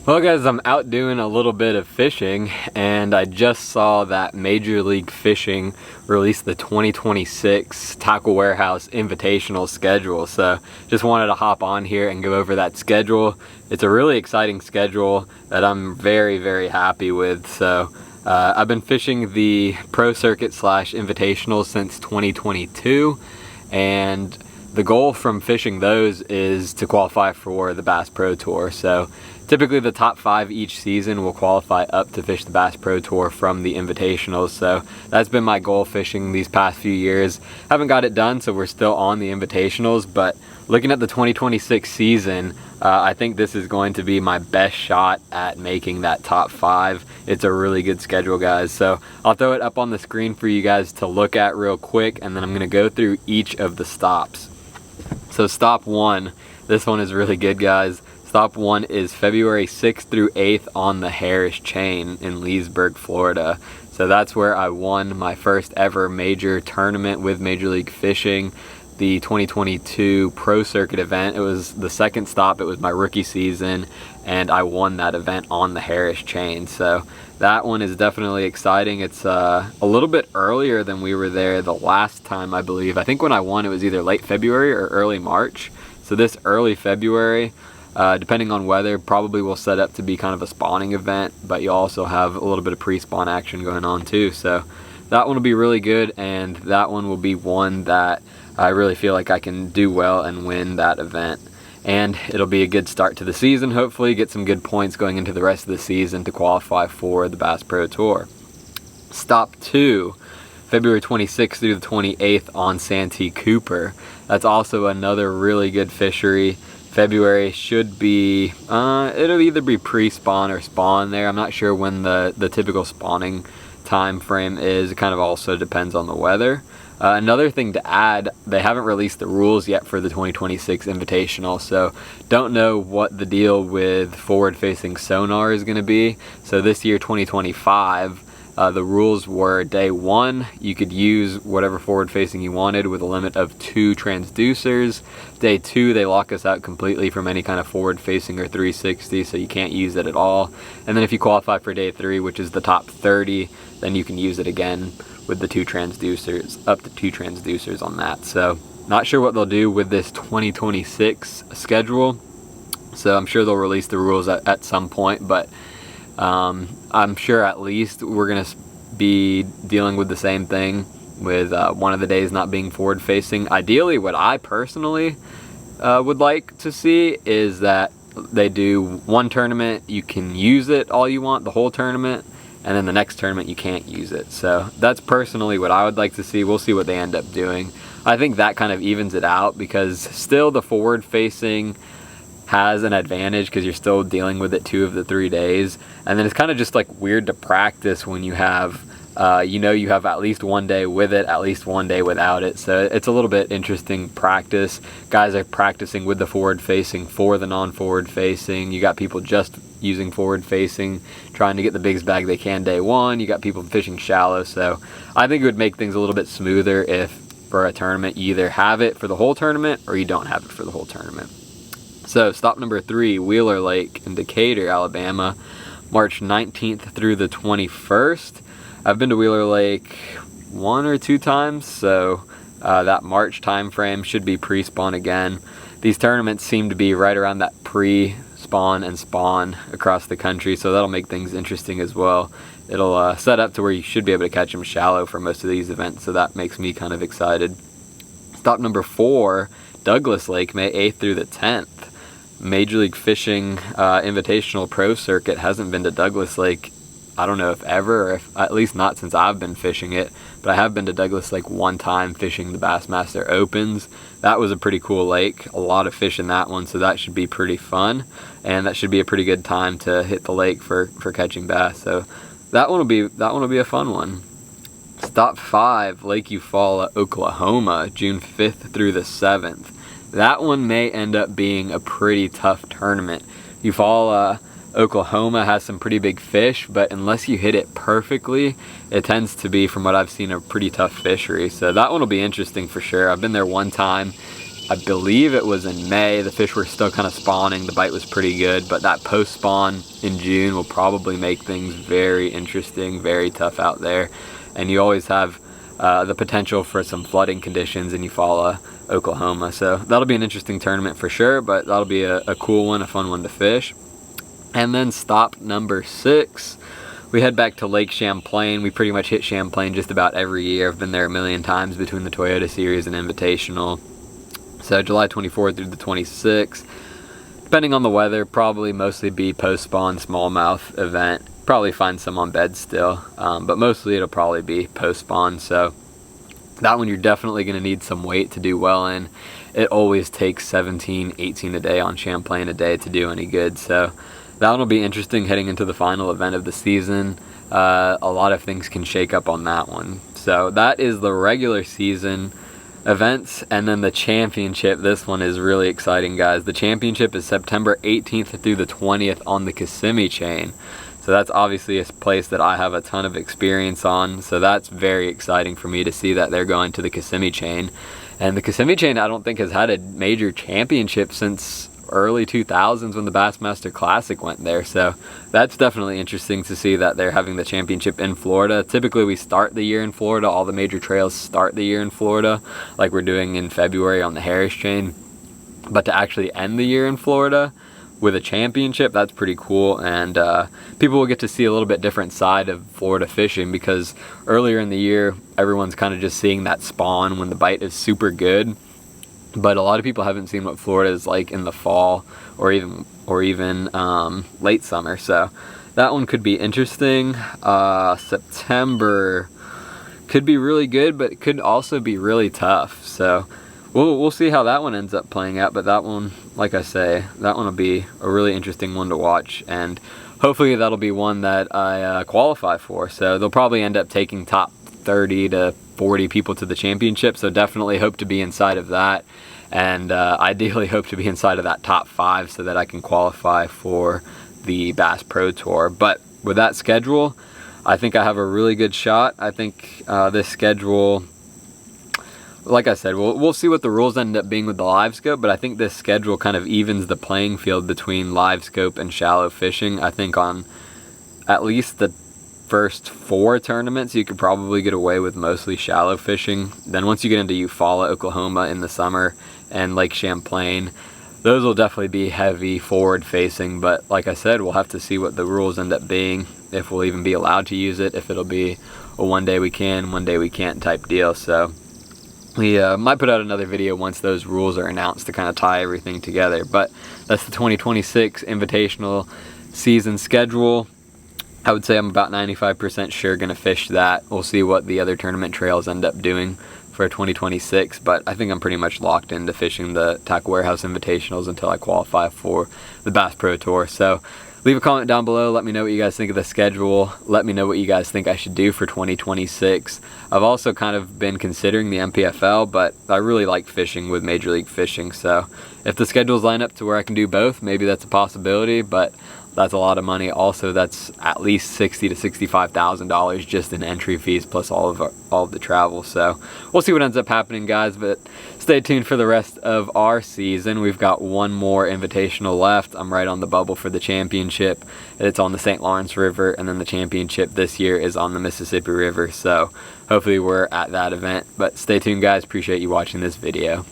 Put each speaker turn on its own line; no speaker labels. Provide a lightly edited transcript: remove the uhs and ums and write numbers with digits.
Well guys, I'm out doing a little bit of fishing and I just saw that Major League Fishing released the 2026 Tackle Warehouse Invitational schedule. So just wanted to hop on here and go over that schedule. It's a really exciting schedule that I'm very happy with. So I've been fishing the Pro Circuit / Invitational since 2022, and the goal from fishing those is to qualify for the Bass Pro Tour. So typically the top 5 each season will qualify up to fish the Bass Pro Tour from the Invitationals. So that's been my goal fishing these past few years. Haven't got it done, so we're still on the Invitationals, but looking at the 2026 season, I think this is going to be my best shot at making that top 5. It's a really good schedule, guys. So I'll throw it up on the screen for you guys to look at real quick, and then I'm gonna go through each of the stops. So stop 1, this one is really good, guys. Stop 1 is February 6th through 8th on the Harris Chain in Leesburg, Florida. So that's where I won my first ever major tournament with Major League Fishing, the 2022 Pro Circuit event. It was the second stop, it was my rookie season, and I won that event on the Harris Chain. So that one is definitely exciting. It's a little bit earlier than we were there the last time, I believe. I think when I won it was either late February or early March. So this early February, depending on weather, probably will set up to be kind of a spawning event, but you also have a little bit of pre-spawn action going on too. So that one will be really good, and that one will be one that I really feel like I can do well and win that event. And it'll be a good start to the season, hopefully get some good points going into the rest of the season to qualify for the Bass Pro Tour. Stop 2, February 26th through the 28th on Santee Cooper. That's also another really good fishery. February should be, it'll either be pre-spawn or spawn there. I'm not sure when the typical spawning time frame is. It kind of also depends on the weather. Another thing to add, they haven't released the rules yet for the 2026 Invitational, so don't know what the deal with forward-facing sonar is going to be. So this year, 2025, the rules were day 1, you could use whatever forward-facing you wanted with a limit of 2 transducers. Day 2, they lock us out completely from any kind of forward-facing or 360, so you can't use it at all. And then if you qualify for day 3, which is the top 30, then you can use it again with the 2 transducers, up to 2 transducers on that. So not sure what they'll do with this 2026 schedule. So I'm sure they'll release the rules at some point, but I'm sure at least we're gonna be dealing with the same thing with one of the days not being forward facing. Ideally, what I personally would like to see is that they do one tournament, you can use it all you want, the whole tournament, and then the next tournament you can't use it. So that's personally what I would like to see. We'll see what they end up doing. I think that kind of evens it out, because still the forward facing has an advantage because you're still dealing with it 2 of the 3 days, and then it's kind of just like weird to practice when you have you have at least 1 day with it, at least 1 day without it. So it's a little bit interesting practice. Guys are practicing with the forward facing for the non-forward facing. You got people just using forward facing, trying to get the biggest bag they can day 1. You got people fishing shallow. So I think it would make things a little bit smoother if for a tournament you either have it for the whole tournament or you don't have it for the whole tournament. So stop number 3, Wheeler Lake in Decatur, Alabama, March 19th through the 21st. I've been to Wheeler Lake 1 or 2 times, so that March time frame should be pre-spawn again. These tournaments seem to be right around that pre-spawn and spawn across the country, so that'll make things interesting as well. It'll set up to where you should be able to catch them shallow for most of these events, so that makes me kind of excited. Stop number 4, Douglas Lake, May 8th through the 10th. Major League Fishing Invitational Pro Circuit hasn't been to Douglas Lake, I don't know if ever, or if, at least not since I've been fishing it, but I have been to Douglas Lake 1 time fishing the Bassmaster Opens. That was a pretty cool lake, a lot of fish in that one, so that should be pretty fun, and that should be a pretty good time to hit the lake for catching bass. So that one will be a fun one. Stop 5, Lake Eufaula, Oklahoma, June 5th through the 7th. That one may end up being a pretty tough tournament. Eufaula, Oklahoma has some pretty big fish, but unless you hit it perfectly, it tends to be, from what I've seen, a pretty tough fishery. So that one will be interesting for sure. I've been there 1 time, I believe it was in May. The fish were still kind of spawning. The bite was pretty good, but that post spawn in June will probably make things very interesting, very tough out there. And you always have the potential for some flooding conditions in Eufaula, Oklahoma. So that'll be an interesting tournament for sure, but that'll be a cool one, a fun one to fish. And then stop number 6. We head back to Lake Champlain. We pretty much hit Champlain just about every year. I've been there a million times between the Toyota Series and Invitational. So July 24th through the 26th. Depending on the weather, probably mostly be post-spawn smallmouth event. Probably find some on bed still, but mostly it'll probably be post-spawn. So that one you're definitely going to need some weight to do well in. It always takes 17, 18 a day on Champlain a day to do any good. So that one will be interesting heading into the final event of the season. A lot of things can shake up on that one. So that is the regular season events, and then the championship. This one is really exciting, guys. The championship is September 18th through the 20th on the Kissimmee chain. So that's obviously a place that I have a ton of experience on. So that's very exciting for me to see that they're going to the Kissimmee chain. And the Kissimmee chain, I don't think has had a major championship since early 2000s when the Bassmaster Classic went there. So that's definitely interesting to see that they're having the championship in Florida. Typically we start the year in Florida. All the major trails start the year in Florida, like we're doing in February on the Harris chain. But to actually end the year in Florida with a championship, that's pretty cool. And people will get to see a little bit different side of Florida fishing, because earlier in the year everyone's kind of just seeing that spawn when the bite is super good. But a lot of people haven't seen what Florida is like in the fall or even late summer. So that one could be interesting. September could be really good, but it could also be really tough. So we'll see how that one ends up playing out. But that one, like I say, that one will be a really interesting one to watch. And hopefully that'll be one that I qualify for. So they'll probably end up taking top 30 to 40 people to the championship, so definitely hope to be inside of that, and ideally hope to be inside of that top 5 so that I can qualify for the Bass Pro Tour. But with that schedule, I think I have a really good shot. I think this schedule, like I said, we'll see what the rules end up being with the live scope, but I think this schedule kind of evens the playing field between live scope and shallow fishing. I think on at least the first 4 tournaments you could probably get away with mostly shallow fishing. Then once you get into Eufaula, Oklahoma in the summer and Lake Champlain, those will definitely be heavy forward facing. But like I said, we'll have to see what the rules end up being, if we'll even be allowed to use it, if it'll be a one day we can, one day we can't type deal. So we might put out another video once those rules are announced to kind of tie everything together. But that's the 2026 Invitational season schedule. I would say I'm about 95% sure going to fish that. We'll see what the other tournament trails end up doing for 2026, but I think I'm pretty much locked into fishing the Tackle Warehouse Invitationals until I qualify for the Bass Pro Tour. So leave a comment down below. Let me know what you guys think of the schedule. Let me know what you guys think I should do for 2026. I've also kind of been considering the MPFL, but I really like fishing with Major League Fishing. So if the schedules line up to where I can do both, maybe that's a possibility, but that's a lot of money. Also, that's at least $60,000 to $65,000 just in entry fees plus all of the travel. So we'll see what ends up happening, guys, but stay tuned for the rest of our season. We've got one more invitational left. I'm right on the bubble for the championship. It's on the St. Lawrence River, and then the championship this year is on the Mississippi River. So hopefully we're at that event, but stay tuned, guys. Appreciate you watching this video.